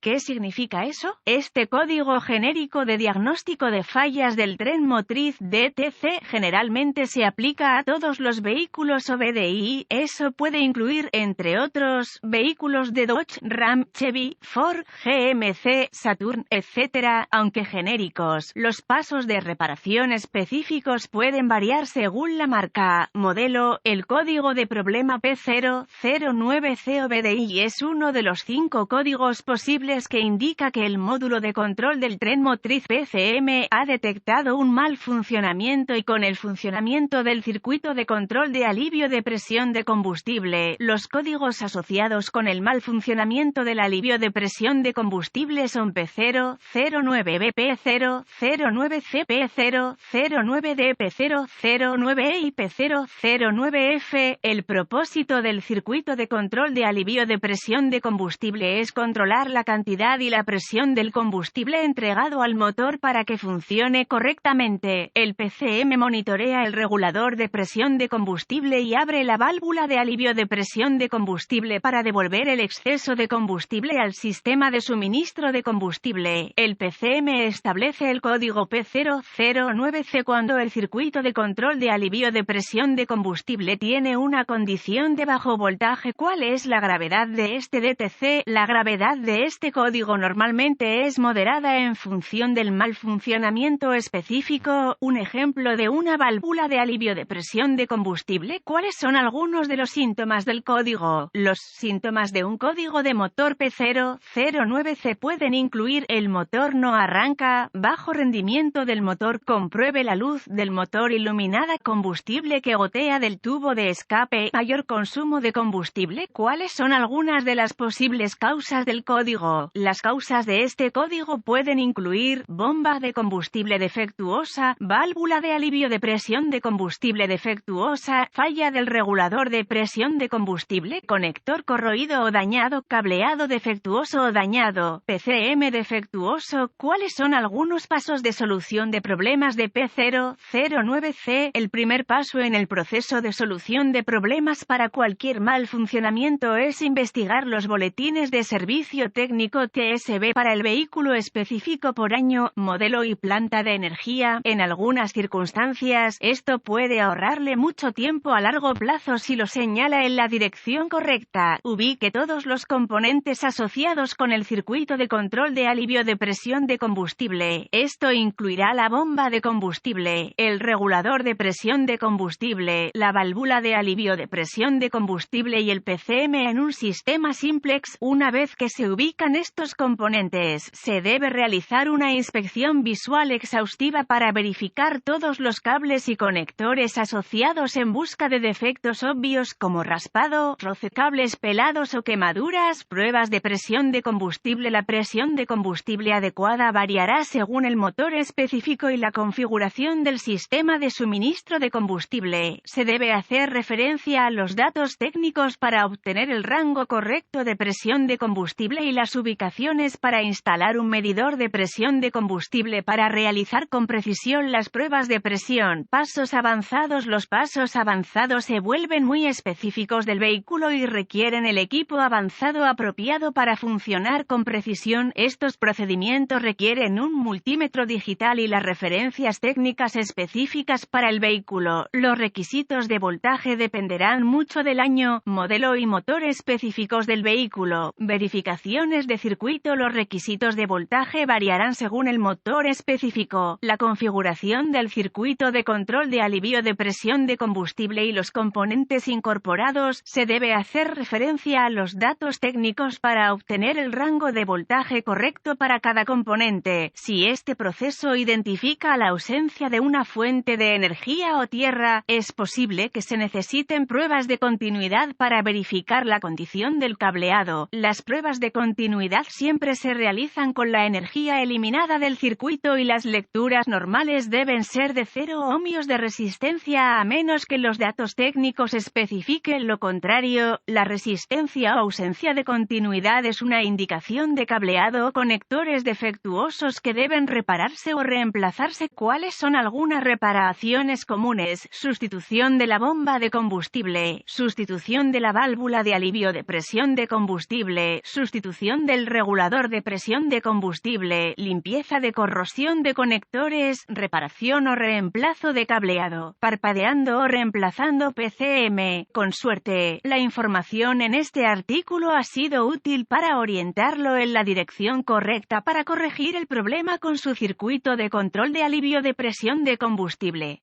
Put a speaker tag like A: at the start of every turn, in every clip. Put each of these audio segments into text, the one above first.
A: ¿Qué significa eso? Este código genérico de diagnóstico de fallas del tren motriz DTC generalmente se aplica a todos los vehículos OBDI. Eso puede incluir, entre otros, vehículos de Dodge, Ram, Chevy, Ford, GMC, Saturn, etc. Aunque genéricos, los pasos de reparación específicos pueden variar según la marca, modelo. El código de problema P009C OBDI es uno de los 5 códigos posibles que indica que el módulo de control del tren motriz PCM ha detectado un mal funcionamiento y con el funcionamiento del circuito de control de alivio de presión de combustible. Los códigos asociados con el mal funcionamiento del alivio de presión de combustible son P0, 09B, P0, 09C, P0, 09D, P0, 09E y P0, 09F. El propósito del circuito de control de alivio de presión de combustible es controlar la cantidad y la presión del combustible entregado al motor para que funcione correctamente. El PCM monitorea el regulador de presión de combustible y abre la válvula de alivio de presión de combustible para devolver el exceso de combustible al sistema de suministro de combustible. El PCM establece el código P009C cuando el circuito de control de alivio de presión de combustible tiene una condición de bajo voltaje. ¿Cuál es la gravedad de este DTC? La gravedad de este código normalmente es moderada en función del mal funcionamiento específico. Un ejemplo de una válvula de alivio de presión de combustible. ¿Cuáles son algunos de los síntomas del código? Los síntomas de un código de motor P009C pueden incluir: el motor no arranca, bajo rendimiento del motor, compruebe la luz del motor iluminada, combustible que gotea del tubo de escape, mayor consumo de combustible. ¿Cuáles son algunas de las posibles causas del código? Las causas de este código pueden incluir: bomba de combustible defectuosa, válvula de alivio de presión de combustible defectuosa, falla del regulador de presión de combustible, conector corroído o dañado, cableado defectuoso o dañado, PCM defectuoso. ¿Cuáles son algunos pasos de solución de problemas de P009C? El primer paso en el proceso de solución de problemas para cualquier mal funcionamiento es investigar los boletines de servicio técnico TSB para el vehículo específico por año, modelo y planta de energía. En algunas circunstancias, esto puede ahorrarle mucho tiempo a largo plazo si lo señala en la dirección correcta. Ubique todos los componentes asociados con el circuito de control de alivio de presión de combustible. Esto incluirá la bomba de combustible, el regulador de presión de combustible, la válvula de alivio de presión de combustible y el PCM en un sistema simplex. Una vez que se ubican estos componentes, se debe realizar una inspección visual exhaustiva para verificar todos los cables y conectores asociados en busca de defectos obvios como raspado, rocecables pelados o quemaduras. Pruebas de presión de combustible. La presión de combustible adecuada variará según el motor específico y la configuración del sistema de suministro de combustible. Se debe hacer referencia a los datos técnicos para obtener el rango correcto de presión de combustible y las ubicaciones para instalar un medidor de presión de combustible para realizar con precisión las pruebas de presión. Pasos avanzados. Los pasos avanzados se vuelven muy específicos del vehículo y requieren el equipo avanzado apropiado para funcionar con precisión. Estos procedimientos requieren un multímetro digital y las referencias técnicas específicas para el vehículo. Los requisitos de voltaje dependerán mucho del año, modelo y motor específicos del vehículo. Verificaciones de circuito. Los requisitos de voltaje variarán según el motor específico, la configuración del circuito de control de alivio de presión de combustible y los componentes incorporados. Se debe hacer referencia a los datos técnicos para obtener el rango de voltaje correcto para cada componente. Si este proceso identifica la ausencia de una fuente de energía o tierra, es posible que se necesiten pruebas de continuidad para verificar la condición del cableado. Las pruebas de continuidad siempre se realizan con la energía eliminada del circuito y las lecturas normales deben ser de 0 ohmios de resistencia a menos que los datos técnicos especifiquen lo contrario. La resistencia o ausencia de continuidad es una indicación de cableado o conectores defectuosos que deben repararse o reemplazarse. ¿Cuáles son algunas reparaciones comunes? Sustitución de la bomba de combustible, sustitución de la válvula de alivio de presión de combustible, sustitución del el regulador de presión de combustible, limpieza de corrosión de conectores, reparación o reemplazo de cableado, parpadeando o reemplazando PCM. Con suerte, la información en este artículo ha sido útil para orientarlo en la dirección correcta para corregir el problema con su circuito de control de alivio de presión de combustible.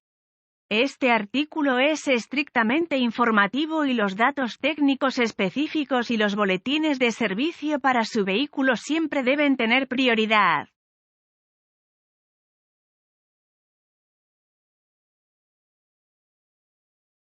A: Este artículo es estrictamente informativo y los datos técnicos específicos y los boletines de servicio para su vehículo siempre deben tener prioridad.